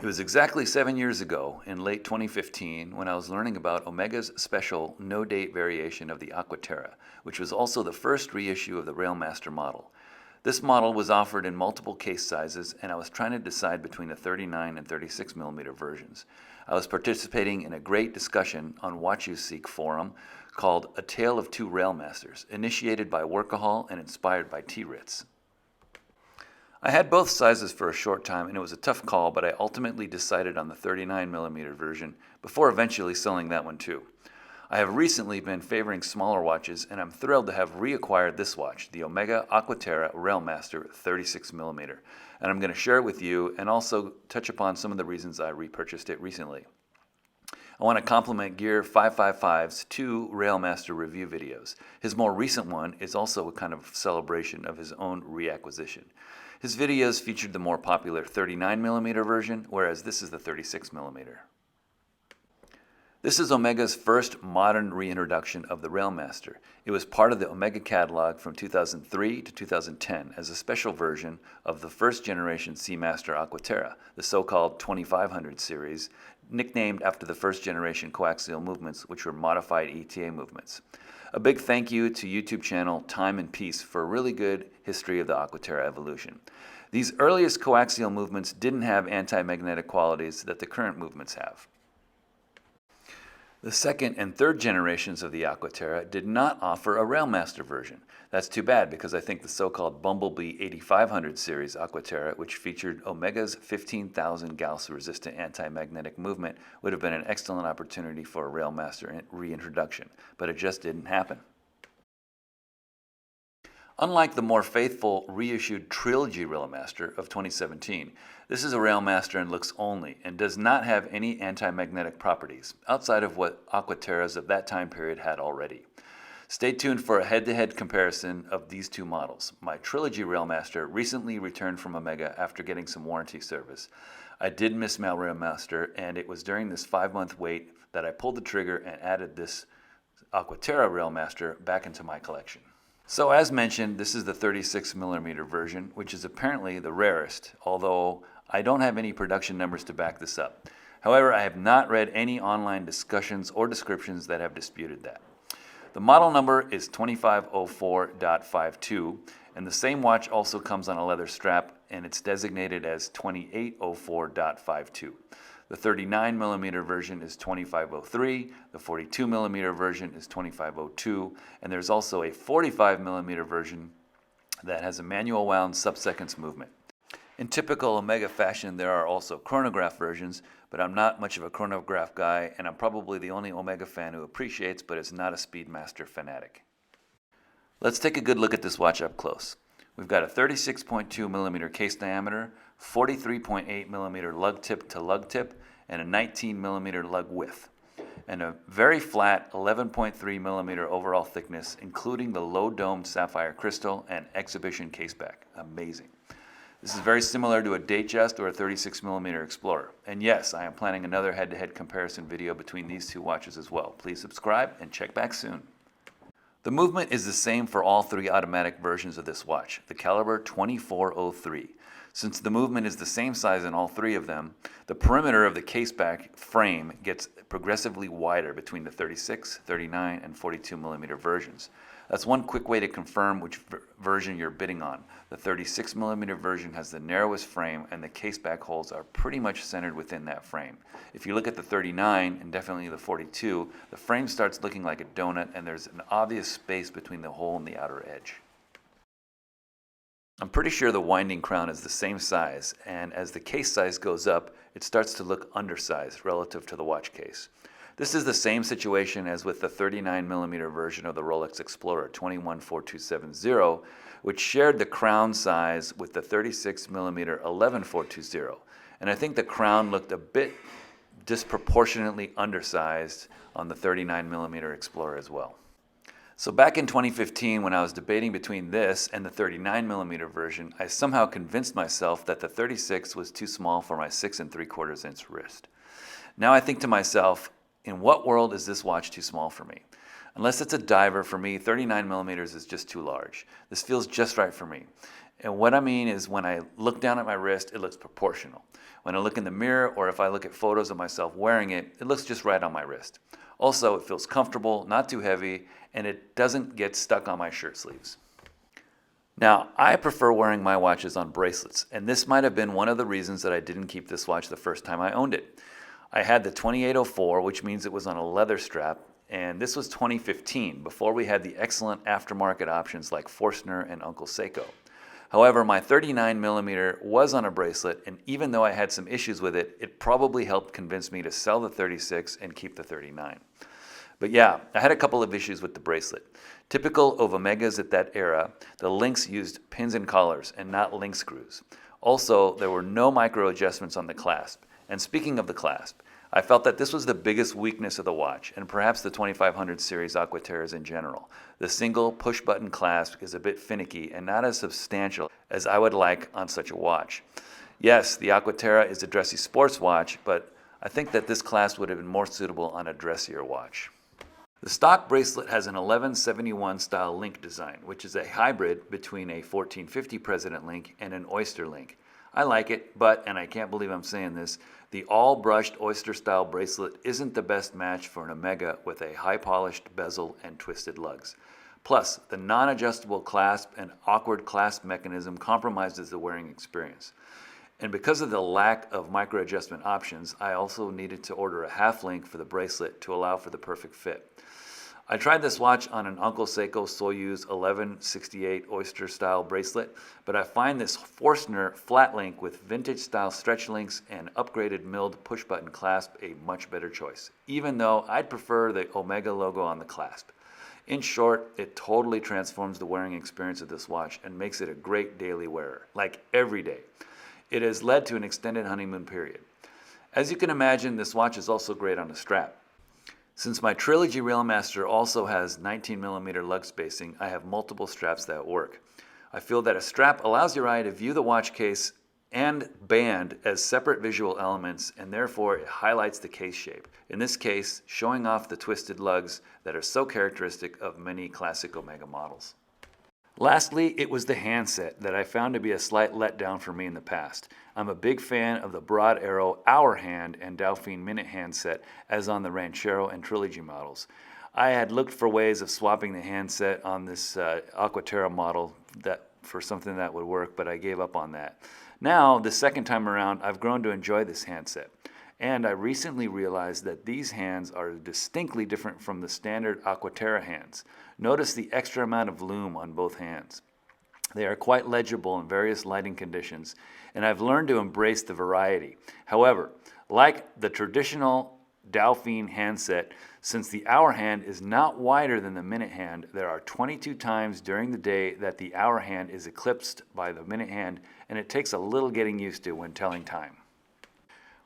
was exactly 7 years ago, in late 2015, when I was learning about Omega's special no-date variation of the Aqua Terra, which was also the first reissue of the Railmaster model. This model was offered in multiple case sizes, and I was trying to decide between the 39 and 36 millimeter versions. I was participating in a great discussion on WatchUSeek forum called A Tale of Two Railmasters, initiated by Workahol and inspired by T-Ritz. I had both sizes for a short time, and it was a tough call, but I ultimately decided on the 39mm version before eventually selling that one too. I have recently been favoring smaller watches, and I'm thrilled to have reacquired this watch, the Omega Aqua Terra Railmaster 36mm, and I'm going to share it with you and also touch upon some of the reasons I repurchased it recently. I want to compliment Gear 555's 2 Railmaster review videos. His more recent one is also a kind of celebration of his own reacquisition. His videos featured the more popular 39mm version, whereas this is the 36mm. This is Omega's first modern reintroduction of the Railmaster. It was part of the Omega catalog from 2003 to 2010 as a special version of the first generation Seamaster Aqua Terra, the so-called 2500 series, nicknamed after the first generation coaxial movements, which were modified ETA movements. A big thank you to YouTube channel Time and Peace for a really good history of the Aqua Terra evolution. These earliest coaxial movements didn't have anti-magnetic qualities that the current movements have. The second and third generations of the Aqua Terra did not offer a Railmaster version. That's too bad, because I think the so-called Bumblebee 8500 series Aqua Terra, which featured Omega's 15,000 Gauss resistant anti-magnetic movement, would have been an excellent opportunity for a Railmaster reintroduction, but it just didn't happen. Unlike the more faithful reissued Trilogy Railmaster of 2017, this is a Railmaster in looks only and does not have any anti-magnetic properties, outside of what Aqua Terras of that time period had already. Stay tuned for a head-to-head comparison of these two models. My Trilogy Railmaster recently returned from Omega after getting some warranty service. I did miss my Railmaster, and it was during this 5-month wait that I pulled the trigger and added this Aqua Terra Railmaster back into my collection. So as mentioned, this is the 36mm version, which is apparently the rarest, although I don't have any production numbers to back this up. However, I have not read any online discussions or descriptions that have disputed that. The model number is 2504.52, and the same watch also comes on a leather strap, and it's designated as 2804.52. The 39mm version is 2503, the 42mm version is 2502, and there's also a 45mm version that has a manual wound sub-seconds movement. In typical Omega fashion, there are also chronograph versions, but I'm not much of a chronograph guy, and I'm probably the only Omega fan who appreciates but is not a Speedmaster fanatic. Let's take a good look at this watch up close. We've got a 36.2mm case diameter, 43.8mm lug tip to lug tip, and a 19mm lug width, and a very flat 11.3mm overall thickness, including the low domed sapphire crystal and exhibition caseback. Amazing. This is very similar to a Datejust or a 36mm Explorer. And yes, I am planning another head-to-head comparison video between these two watches as well. Please subscribe and check back soon. The movement is the same for all 3 automatic versions of this watch, the caliber 2403. Since the movement is the same size in all 3 of them, the perimeter of the caseback frame gets progressively wider between the 36, 39, and 42mm versions. That's one quick way to confirm which version you're bidding on. The 36mm version has the narrowest frame, and the caseback holes are pretty much centered within that frame. If you look at the 39 and definitely the 42, the frame starts looking like a donut, and there's an obvious space between the hole and the outer edge. I'm pretty sure the winding crown is the same size, and as the case size goes up, it starts to look undersized relative to the watch case. This is the same situation as with the 39mm version of the Rolex Explorer 214270, which shared the crown size with the 36mm 11420. And I think the crown looked a bit disproportionately undersized on the 39mm Explorer as well. So back in 2015, when I was debating between this and the 39mm version, I somehow convinced myself that the 36 was too small for my 6 3/4 inch wrist. Now I think to myself, in what world is this watch too small for me? Unless it's a diver, for me, 39mm is just too large. This feels just right for me. And what I mean is when I look down at my wrist, it looks proportional. When I look in the mirror or if I look at photos of myself wearing it, it looks just right on my wrist. Also, it feels comfortable, not too heavy, and it doesn't get stuck on my shirt sleeves. Now, I prefer wearing my watches on bracelets, and this might have been one of the reasons that I didn't keep this watch the first time I owned it. I had the 2804, which means it was on a leather strap, and this was 2015, before we had the excellent aftermarket options like Forstner and Uncle Seiko. However, my 39mm was on a bracelet, and even though I had some issues with it, it probably helped convince me to sell the 36 and keep the 39. But yeah, I had a couple of issues with the bracelet. Typical of Omegas at that era, the links used pins and collars and not link screws. Also, there were no micro adjustments on the clasp. And speaking of the clasp, I felt that this was the biggest weakness of the watch, and perhaps the 2500 series Aqua Terras in general. The single push-button clasp is a bit finicky and not as substantial as I would like on such a watch. Yes, the Aqua Terra is a dressy sports watch, but I think that this clasp would have been more suitable on a dressier watch. The stock bracelet has an 1171 style link design, which is a hybrid between a 1450 President link and an Oyster link. I like it, but, and I can't believe I'm saying this, the all-brushed Oyster style bracelet isn't the best match for an Omega with a high-polished bezel and twisted lugs. Plus, the non-adjustable clasp and awkward clasp mechanism compromises the wearing experience. And because of the lack of micro-adjustment options, I also needed to order a half link for the bracelet to allow for the perfect fit. I tried this watch on an Uncle Seiko Soyuz 1168 Oyster style bracelet, but I find this Forstner flat link with vintage style stretch links and upgraded milled push button clasp a much better choice, even though I'd prefer the Omega logo on the clasp. In short, it totally transforms the wearing experience of this watch and makes it a great daily wearer, like every day. It has led to an extended honeymoon period. As you can imagine, this watch is also great on a strap. Since my Trilogy Railmaster also has 19mm lug spacing, I have multiple straps that work. I feel that a strap allows your eye to view the watch case and band as separate visual elements, and therefore it highlights the case shape. In this case, showing off the twisted lugs that are so characteristic of many classic Omega models. Lastly, it was the handset that I found to be a slight letdown for me in the past. I'm a big fan of the Broad Arrow Hour Hand and Dauphine Minute handset as on the Ranchero and Trilogy models. I had looked for ways of swapping the handset on this Aqua Terra model for something that would work, but I gave up on that. Now, the second time around, I've grown to enjoy this handset. And I recently realized that these hands are distinctly different from the standard Aqua Terra hands. Notice the extra amount of lume on both hands. They are quite legible in various lighting conditions, and I've learned to embrace the variety. However, like the traditional Dauphine handset, since the hour hand is not wider than the minute hand, there are 22 times during the day that the hour hand is eclipsed by the minute hand, and it takes a little getting used to when telling time.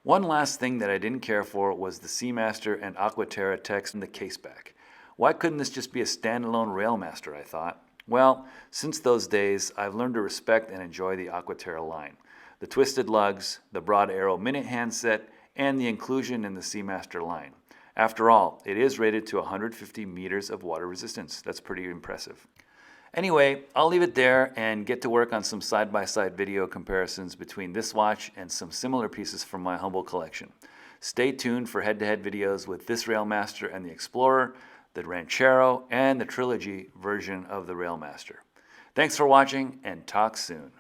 One last thing that I didn't care for was the Seamaster and Aqua Terra text in the caseback. Why couldn't this just be a standalone Railmaster, I thought? Well, since those days, I've learned to respect and enjoy the Aqua Terra line. The twisted lugs, the Broad Arrow Minute handset, and the inclusion in the Seamaster line. After all, it is rated to 150 meters of water resistance. That's pretty impressive. Anyway, I'll leave it there and get to work on some side-by-side video comparisons between this watch and some similar pieces from my humble collection. Stay tuned for head-to-head videos with this Railmaster and the Explorer, the Ranchero, and the Trilogy version of the Railmaster. Thanks for watching, and talk soon.